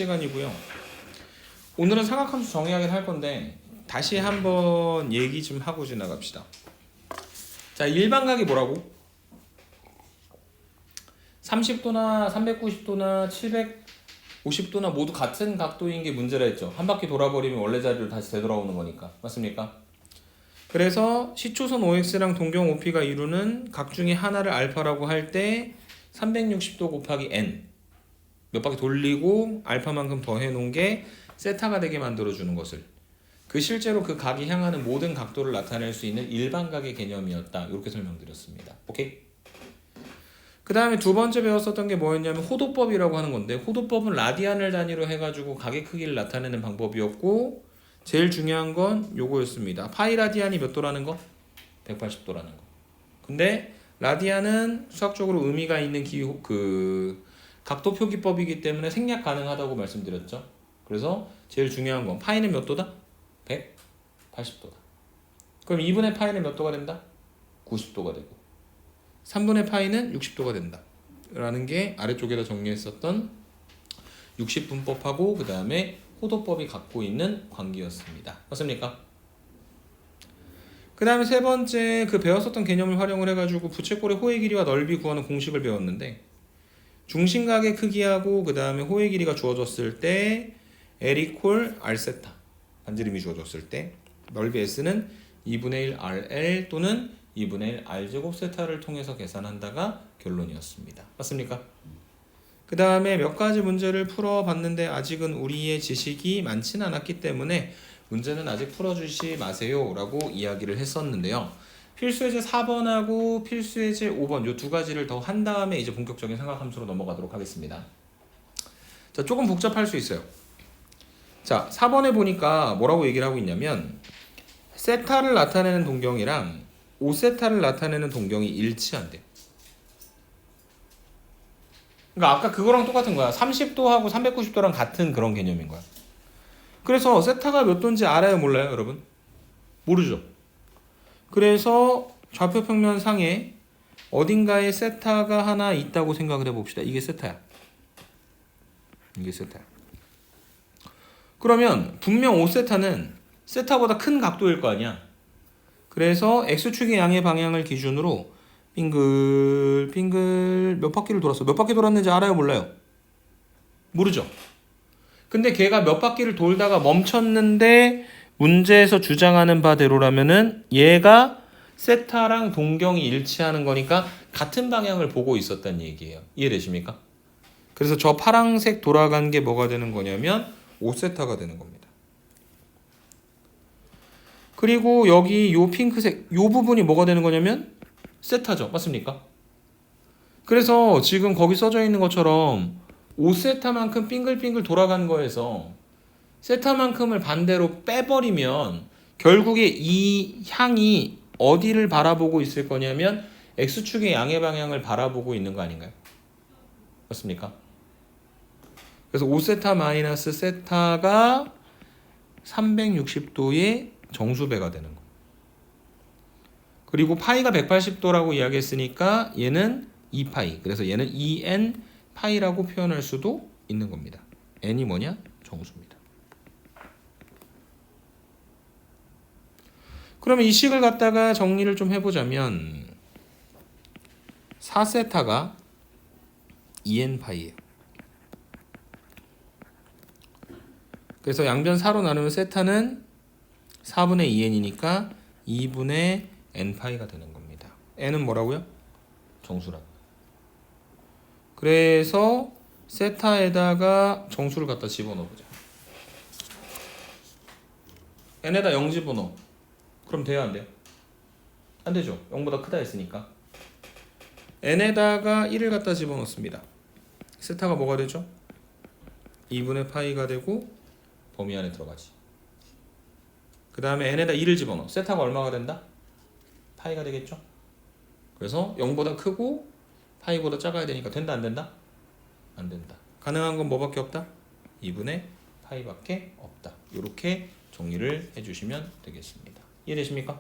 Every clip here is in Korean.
시간이고요. 오늘은 삼각함수 정의하기를 할 건데 다시 한번 얘기 좀 하고 지나갑시다. 자, 일반각이 뭐라고? 30도나 390도나 750도나 모두 같은 각도인 게 문제라 했죠. 한 바퀴 돌아버리면 원래 자리로 다시 되돌아오는 거니까. 맞습니까? 그래서 시초선 OX랑 동경 OP가 이루는 각 중에 하나를 알파라고 할 때 360도 곱하기 n 몇 바퀴 돌리고 알파만큼 더 해놓은 게 세타가 되게 만들어주는 것을 실제로 그 각이 향하는 모든 각도를 나타낼 수 있는 일반각의 개념이었다. 이렇게 설명드렸습니다. 오케이? 그 다음에 두 번째 배웠었던 게 뭐였냐면 호도법이라고 하는 건데, 호도법은 라디안을 단위로 해가지고 각의 크기를 나타내는 방법이었고, 제일 중요한 건 요거였습니다. 파이 라디안이 몇 도라는 거? 180도라는 거. 근데 라디안은 수학적으로 의미가 있는 각도 표기법이기 때문에 생략 가능하다고 말씀드렸죠. 그래서 제일 중요한 건 파이는 몇 도다? 180도다. 그럼 2분의 파이는 몇 도가 된다? 90도가 되고 3분의 파이는 60도가 된다. 라는 게 아래쪽에다 정리했었던 60분법하고 그 다음에 호도법이 갖고 있는 관계였습니다. 맞습니까? 그 다음에 세 번째 배웠었던 개념을 활용을 해가지고 부채꼴의 호의 길이와 넓이 구하는 공식을 배웠는데, 중심각의 크기하고 그 다음에 호의 길이가 주어졌을 때 L 이퀄 R 세타 반지름이 주어졌을 때 넓이 S는 2분의 1 RL 또는 2분의 1 R제곱 세타를 통해서 계산한다가 결론이었습니다. 맞습니까? 그 다음에 몇 가지 문제를 풀어봤는데 아직은 우리의 지식이 많지는 않았기 때문에 문제는 아직 풀어주시 마세요 라고 이야기를 했었는데요. 필수예제 4번하고 필수예제 5번 이 두 가지를 더 한 다음에 이제 본격적인 삼각함수로 넘어가도록 하겠습니다. 자, 조금 복잡할 수 있어요. 자, 4번에 보니까 뭐라고 얘기를 하고 있냐면 세타를 나타내는 동경이랑 5세타를 나타내는 동경이 일치한대. 그러니까 아까 그거랑 똑같은 거야. 30도하고 390도랑 같은 그런 개념인 거야. 그래서 세타가 몇 도인지 알아요, 몰라요, 여러분? 모르죠. 그래서 좌표 평면 상에 어딘가에 세타가 하나 있다고 생각을 해봅시다. 이게 세타야. 이게 세타야. 그러면 분명 5세타는 세타보다 큰 각도일 거 아니야. 그래서 X축의 양의 방향을 기준으로 빙글 몇 바퀴를 돌았어. 몇 바퀴 돌았는지 알아요, 몰라요? 모르죠. 근데 걔가 몇 바퀴를 돌다가 멈췄는데 문제에서 주장하는 바대로라면은 얘가 세타랑 동경이 일치하는 거니까 같은 방향을 보고 있었다는 얘기예요. 이해되십니까? 그래서 저 파란색 돌아간 게 뭐가 되는 거냐면 5세타가 되는 겁니다. 그리고 여기 요 핑크색 요 부분이 뭐가 되는 거냐면 세타죠. 맞습니까? 그래서 지금 거기 써져 있는 것처럼 5세타만큼 빙글빙글 돌아간 거에서 세타만큼을 반대로 빼버리면 결국에 이 향이 어디를 바라보고 있을 거냐면 X축의 양의 방향을 바라보고 있는 거 아닌가요? 맞습니까? 그래서 5세타 마이너스 세타가 360도의 정수배가 되는 거. 그리고 파이가 180도라고 이야기했으니까 얘는 2파이. 그래서 얘는 2n 파이라고 표현할 수도 있는 겁니다. n이 뭐냐? 정수입니다. 그러면 이 식을 갖다가 정리를 좀 해보자면 4세타가 2n 파이예요. 그래서 양변 4로 나누면 세타는 4분의 2n이니까 2분의 n 파이가 되는 겁니다. n은 뭐라고요? 정수라고. 그래서 세타에다가 정수를 갖다 집어넣어보자. n에다 0 집어넣어. 그럼 돼요, 안 돼요? 안 되죠. 0보다 크다 했으니까. n에다가 1을 갖다 집어넣습니다. 세타가 뭐가 되죠? 2분의 파이가 되고 범위 안에 들어가지. 그 다음에 n에다 2를 집어넣어. 세타가 얼마가 된다? 파이가 되겠죠? 그래서 0보다 크고 파이보다 작아야 되니까 된다, 안 된다? 안 된다. 가능한 건 뭐밖에 없다? 2분의 파이밖에 없다. 이렇게 정리를 해주시면 되겠습니다. 이해되십니까?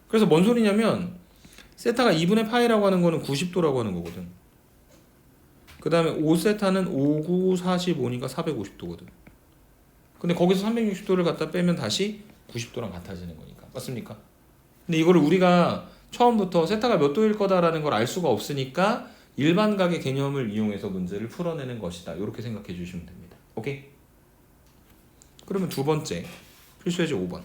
그래서 뭔 소리냐면 세타가 2분의 파이라고 하는 거는 90도라고 하는 거거든. 그 다음에 5세타는 5, 9, 45니까 450도거든. 근데 거기서 360도를 갖다 빼면 다시 90도랑 같아지는 거니까. 맞습니까? 근데 이거를 우리가 처음부터 세타가 몇 도일 거다라는 걸 알 수가 없으니까 일반각의 개념을 이용해서 문제를 풀어내는 것이다. 이렇게 생각해 주시면 됩니다. 오케이? 그러면 두 번째 필수예제 5번.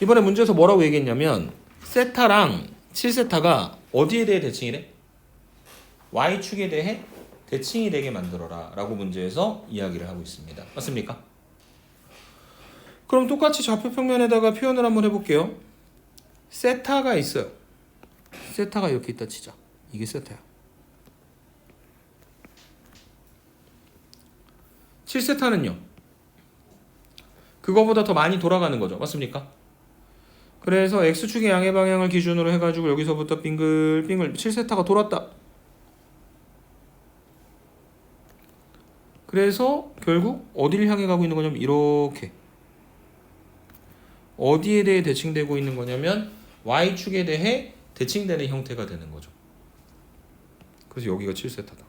이번에 문제에서 뭐라고 얘기했냐면 세타랑 7세타가 어디에 대해 대칭이래? Y축에 대해 대칭이 되게 만들어라 라고 문제에서 이야기를 하고 있습니다. 맞습니까? 그럼 똑같이 좌표 평면에다가 표현을 한번 해볼게요. 세타가 있어요. 세타가 이렇게 있다 치자. 이게 세타야. 7세타는요. 그거보다 더 많이 돌아가는 거죠. 맞습니까? 그래서 X축의 양의 방향을 기준으로 해가지고 여기서부터 빙글빙글 7세타가 돌았다. 그래서 결국 어디를 향해 가고 있는 거냐면 이렇게 어디에 대해 대칭되고 있는 거냐면 Y축에 대해 대칭되는 형태가 되는 거죠. 그래서 여기가 7세타다.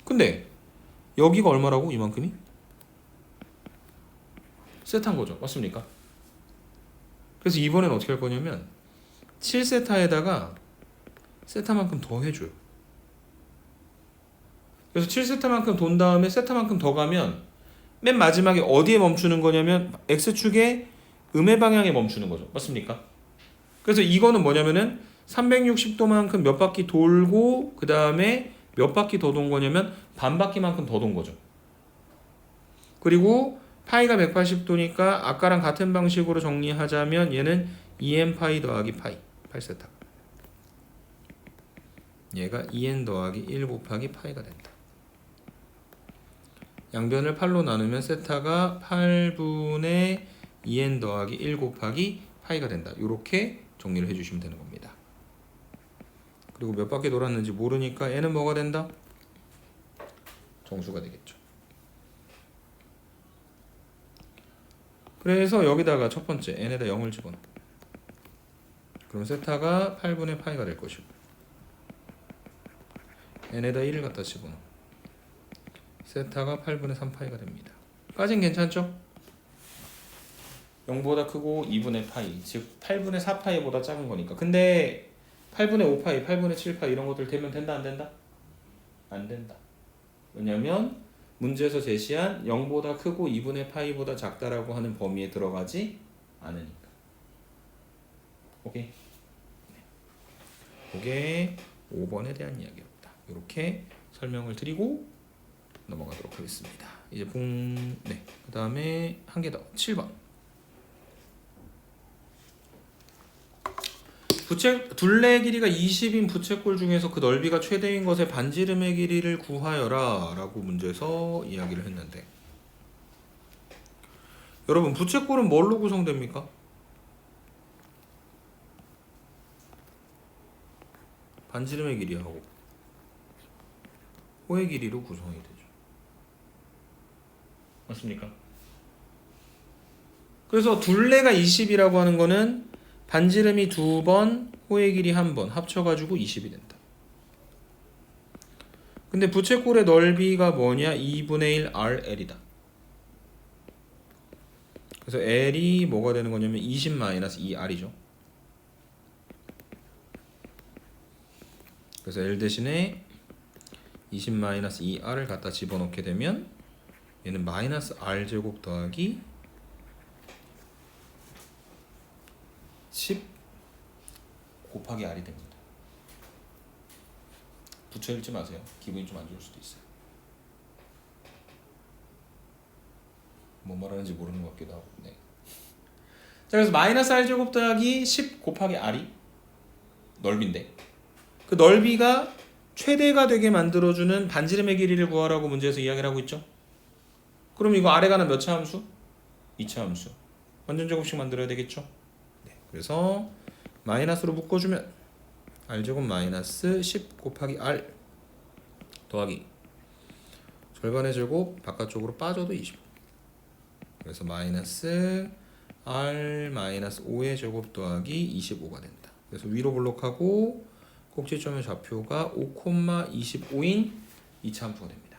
근데 여기가 얼마라고? 이만큼이? 세타인 거죠. 맞습니까? 그래서 이번엔 어떻게 할 거냐면 7세타에다가 세타만큼 더 해줘요. 그래서 7세타만큼 돈 다음에 세타만큼 더 가면 맨 마지막에 어디에 멈추는 거냐면 X축의 음의 방향에 멈추는 거죠. 맞습니까? 그래서 이거는 뭐냐면은 360도만큼 몇 바퀴 돌고 그 다음에 몇 바퀴 더 돈 거냐면 반 바퀴만큼 더 돈 거죠. 그리고 파이가 180도니까 아까랑 같은 방식으로 정리하자면 얘는 2n 파이 더하기 파이 8세타. 얘가 2n 더하기 1 곱하기 파이가 된다. 양변을 8로 나누면 세타가 8분의 2n 더하기 1 곱하기 파이가 된다. 이렇게 정리를 해주시면 되는 겁니다. 그리고 몇 바퀴 돌았는지 모르니까 n은 뭐가 된다? 정수가 되겠죠. 그래서 여기다가 첫 번째 n에다 0을 집어넣어. 그럼 세타가 8분의 파이가 될 것이고 n에다 1을 갖다 집어넣어. 세타가 8분의 3파이가 됩니다. 까진 괜찮죠? 0보다 크고 2분의 파이, 즉 8분의 4파이보다 작은 거니까. 근데 8분의 5파이, 8분의 7파이 이런 것들 되면 된다 안 된다? 안 된다. 왜냐면 문제에서 제시한 0보다 크고 2분의 파이보다 작다라고 하는 범위에 들어가지 않으니까. 오케이? 그게 5번에 대한 이야기였다. 이렇게 설명을 드리고 넘어가도록 하겠습니다. 이제 그 다음에 한 개 더 7번. 둘레 길이가 20인 부채꼴 중에서 그 넓이가 최대인 것의 반지름의 길이를 구하여라 라고 문제에서 이야기를 했는데, 여러분 부채꼴은 뭘로 구성됩니까? 반지름의 길이하고 호의 길이로 구성이 되죠. 맞습니까? 그래서 둘레가 20이라고 하는 거는 반지름이 2번, 호의 길이 1번 합쳐가지고 20이 된다. 근데 부채꼴의 넓이가 뭐냐? 2분의 1 RL이다. 그래서 L이 뭐가 되는 거냐면 20-2R이죠. 그래서 L 대신에 20-2R을 갖다 집어넣게 되면 얘는 마이너스 R제곱 더하기 10 곱하기 R이 됩니다. 붙여 읽지 마세요. 기분이 좀 안 좋을 수도 있어요. 뭔 말하는지 모르는 것 같기도 하고. 네. 자, 그래서 마이너스 R제곱 더하기 10 곱하기 R이 넓이인데, 그 넓이가 최대가 되게 만들어주는 반지름의 길이를 구하라고 문제에서 이야기를 하고 있죠. 그럼 이거 아래 가는 몇 차 함수? 2차 함수. 완전 제곱식 만들어야 되겠죠. 네. 그래서 마이너스로 묶어주면 R제곱 마이너스 10 곱하기 R 더하기 절반의 제곱 바깥쪽으로 빠져도 25. 그래서 마이너스 R 마이너스 5의 제곱 더하기 25가 된다. 그래서 위로 블록하고 꼭지점의 좌표가 5,25인 2차 함수가 됩니다.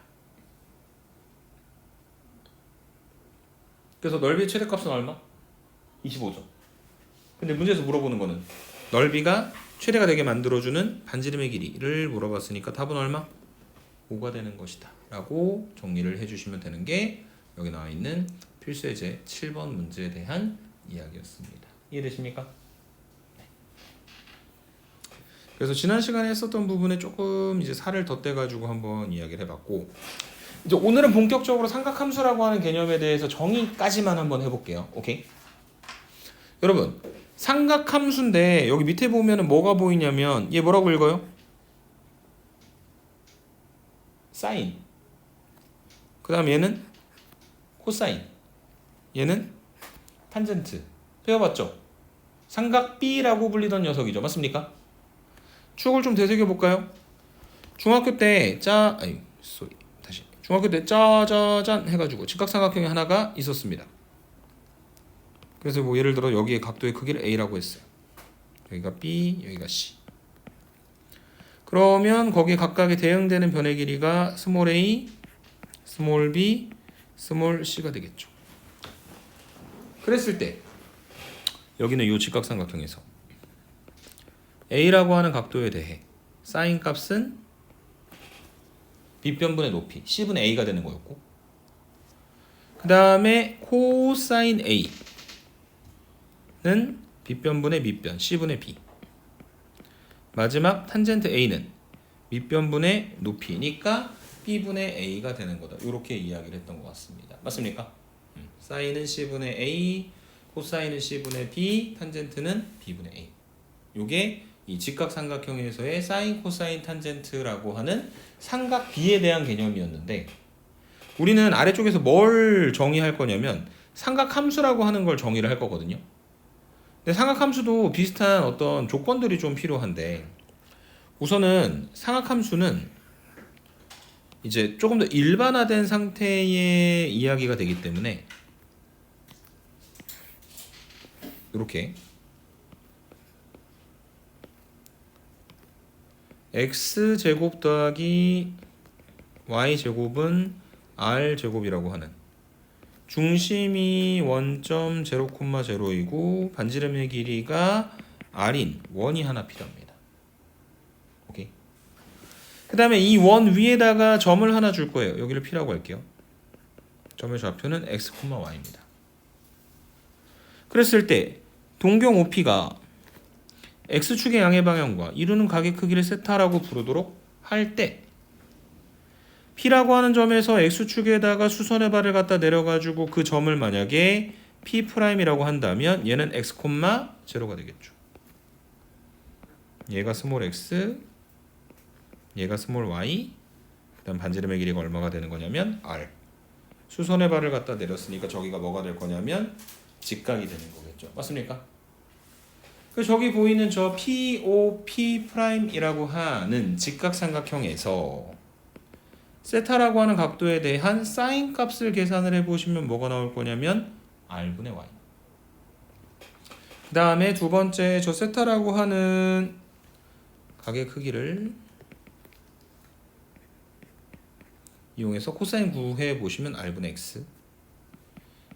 그래서 넓이의 최대값은 얼마? 25죠. 근데 문제에서 물어보는 거는 넓이가 최대가 되게 만들어주는 반지름의 길이를 물어봤으니까 답은 얼마? 5가 되는 것이다 라고 정리를 해주시면 되는 게 여기 나와 있는 필수예제 7번 문제에 대한 이야기였습니다. 이해되십니까? 네. 그래서 지난 시간에 했었던 부분에 조금 이제 살을 덧대가지고 한번 이야기를 해봤고, 이제 오늘은 본격적으로 삼각함수라고 하는 개념에 대해서 정의까지만 한번 해볼게요. 오케이? 여러분, 삼각함수인데 여기 밑에 보면은 뭐가 보이냐면 얘 뭐라고 읽어요? 사인. 그 다음 얘는 코사인. 얘는 탄젠트. 배워봤죠? 삼각 B라고 불리던 녀석이죠. 맞습니까? 추억을 좀 되새겨 볼까요? 중학교 때 중학교 때 짜자잔 해가지고 직각삼각형이 하나가 있었습니다. 그래서 뭐 예를 들어 여기에 각도의 크기를 A라고 했어요. 여기가 B, 여기가 C. 그러면 거기에 각각의 대응되는 변의 길이가 스몰 a, 스몰 b, 스몰 c가 되겠죠. 그랬을 때 여기는 이 직각삼각형에서 a라고 하는 각도에 대해 사인 값은 b변분의 높이 c분의 a가 되는 거였고, 그 다음에 코사인 a는 b변분의 밑변 c분의 b, 마지막 탄젠트 a는 밑변분의 높이니까 b분의 a가 되는 거다. 이렇게 이야기를 했던 것 같습니다. 맞습니까? 사인은 c분의 a, 코사인은 c분의 b, 탄젠트는 b분의 a. 요게 이 직각삼각형에서의 사인, 코사인, 탄젠트라고 하는 삼각 B에 대한 개념이었는데, 우리는 아래쪽에서 뭘 정의할 거냐면 삼각함수라고 하는 걸 정의를 할 거거든요. 근데 삼각함수도 비슷한 어떤 조건들이 좀 필요한데, 우선은 삼각함수는 이제 조금 더 일반화된 상태의 이야기가 되기 때문에 이렇게 x제곱 더하기 y제곱은 r제곱이라고 하는, 중심이 원점 0,0이고 반지름의 길이가 r인 원이 하나 필요합니다. 오케이. 그 다음에 이 원 위에다가 점을 하나 줄 거예요. 여기를 P라고 할게요. 점의 좌표는 x, y입니다. 그랬을 때 동경 OP가 x축의 양의 방향과 이루는 각의 크기를 세타라고 부르도록 할 때, P라고 하는 점에서 x축에다가 수선의 발을 갖다 내려가지고 그 점을 만약에 P'이라고 한다면 얘는 x, 0가 되겠죠. 얘가 스몰 x, 얘가 스몰 y, 그 다음 반지름의 길이가 얼마가 되는 거냐면 r. 수선의 발을 갖다 내렸으니까 저기가 뭐가 될 거냐면 직각이 되는 거겠죠. 맞습니까? 그 저기 보이는 저 POP'이라고 하는 직각삼각형에서 세타라고 하는 각도에 대한 사인 값을 계산을 해보시면 뭐가 나올 거냐면 R분의 Y. 그 다음에 두 번째 저 세타라고 하는 각의 크기를 이용해서 코사인 구해보시면 R분의 X.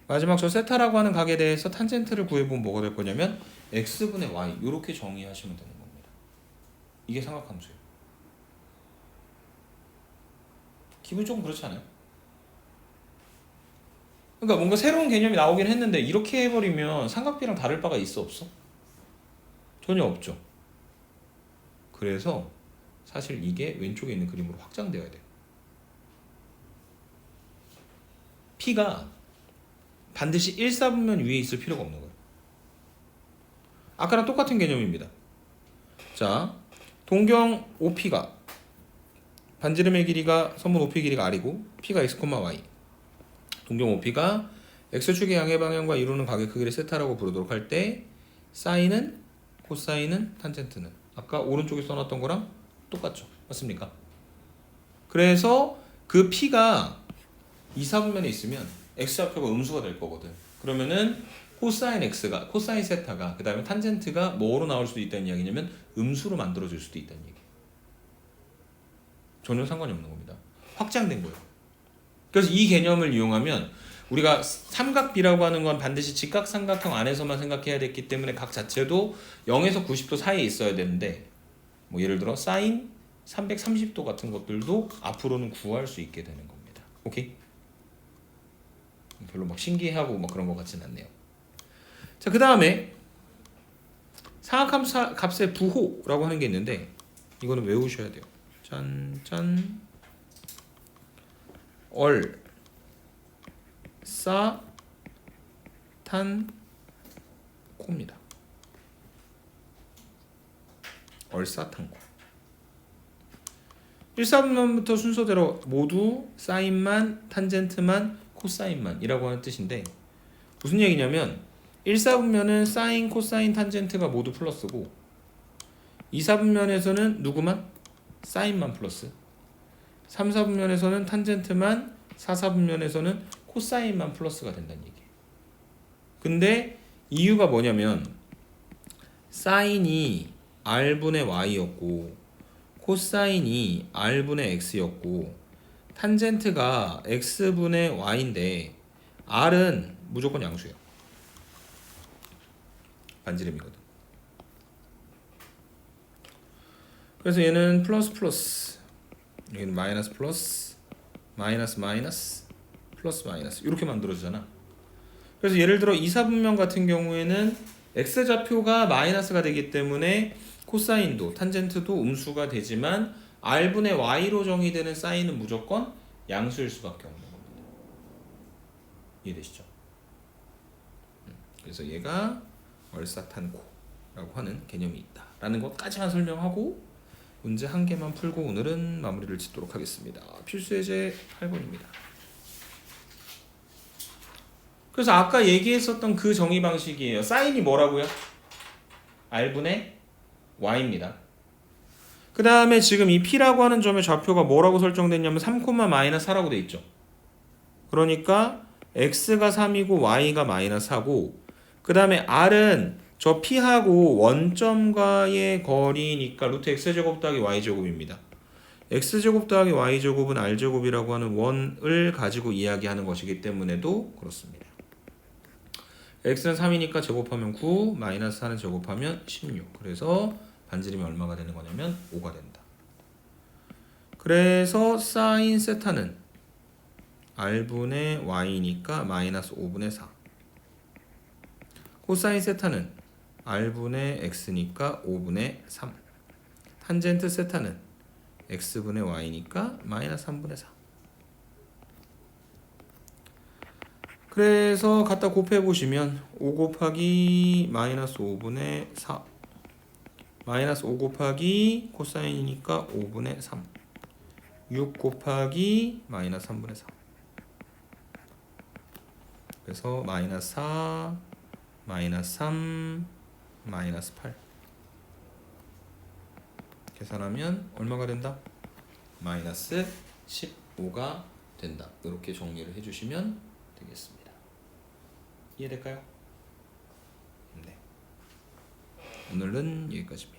마지막 저 세타라고 하는 각에 대해서 탄젠트를 구해보면 뭐가 될 거냐면 X분의 Y. 이렇게 정의하시면 되는 겁니다. 이게 삼각함수예요. 기분이 조금 그렇지 않아요? 그러니까 뭔가 새로운 개념이 나오긴 했는데 이렇게 해버리면 삼각비랑 다를 바가 있어 없어? 전혀 없죠. 그래서 사실 이게 왼쪽에 있는 그림으로 확장되어야 돼요. P가 반드시 1사분면 위에 있을 필요가 없는 거예요. 아까랑 똑같은 개념입니다. 자, 동경 OP가 반지름의 길이가 선분 OP 길이가 R이고 P가 X, Y. 동경 OP가 X축의 양의 방향과 이루는 각의 크기를 세타라고 부르도록 할 때 사인은, 코사인은, 탄젠트는 아까 오른쪽에 써놨던 거랑 똑같죠. 맞습니까? 그래서 그 P가 2사분면에 있으면 X좌표가 음수가 될 거거든. 그러면은 코사인 x가 코사인 세타가 그 다음에 탄젠트가 뭐로 나올 수도 있다는 이야기냐면 음수로 만들어질 수도 있다는 얘기예요. 전혀 상관이 없는 겁니다. 확장된 거예요. 그래서 이 개념을 이용하면 우리가 삼각비라고 하는 건 반드시 직각삼각형 안에서만 생각해야 됐기 때문에 각 자체도 0에서 90도 사이에 있어야 되는데 뭐 예를 들어 사인 330도 같은 것들도 앞으로는 구할 수 있게 되는 겁니다. 오케이? 별로 막 신기해하고 막 그런 것 같진 않네요. 자, 그 다음에 사각함수 값의 부호라고 하는 게 있는데 이거는 외우셔야 돼요. 짠짠 얼 싸 탄 코입니다. 얼싸탄코 1사분면부터 순서대로 모두 사인만 탄젠트만 코사인만 이라고 하는 뜻인데 무슨 얘기냐면 1사분면은 사인 코사인 탄젠트가 모두 플러스고 2사분면에서는 누구만? 사인만 플러스 3사분면에서는 탄젠트만 4사분면에서는 코사인만 플러스가 된다는 얘기예요. 근데 이유가 뭐냐면 사인이 r분의 y였고 코사인이 r분의 x였고 탄젠트가 x분의 y인데 r은 무조건 양수예요. 반지름이거든. 그래서 얘는 플러스 플러스 여기는 마이너스 플러스 마이너스 마이너스 플러스 마이너스 이렇게 만들어지잖아. 그래서 예를 들어 2사분면 같은 경우에는 x좌표가 마이너스가 되기 때문에 코사인도 탄젠트도 음수가 되지만 r분의 y로 정의되는 사인은 무조건 양수일 수밖에 없는 겁니다. 이해되시죠? 그래서 얘가 얼싸탄코라고 하는 개념이 있다라는 것까지만 설명하고 문제 한 개만 풀고 오늘은 마무리를 짓도록 하겠습니다. 필수예제 8번입니다. 그래서 아까 얘기했었던 그 정의 방식이에요. 사인이 뭐라고요? r분의 y입니다. 그 다음에 지금 이 p라고 하는 점의 좌표가 뭐라고 설정됐냐면 3,-4라고 돼 있죠. 그러니까 x가 3이고 y가 -4고 그 다음에 r은 저 p하고 원점과의 거리니까 루트 x제곱 더하기 y제곱입니다. x제곱 더하기 y제곱은 r제곱이라고 하는 원을 가지고 이야기하는 것이기 때문에도 그렇습니다. x는 3이니까 제곱하면 9, -4는 제곱하면 16. 그래서 반지름이 얼마가 되는 거냐면 5가 된다. 그래서 사인 세타는 r분의 y니까 -5분의 4. 코사인 세타는 r분의 x니까 5분의 3. 탄젠트 세타는 x분의 y니까 -3분의 4. 그래서 갖다 곱해보시면 5 곱하기 -5분의 4 -5 곱하기 코사인이니까 5분의 3 6 곱하기 -3분의 4 그래서 -4 -3 -8 계산하면 얼마가 된다? -15가 된다. 이렇게 정리를 해주시면 되겠습니다. 이해될까요? 네. 오늘은 여기까지입니다.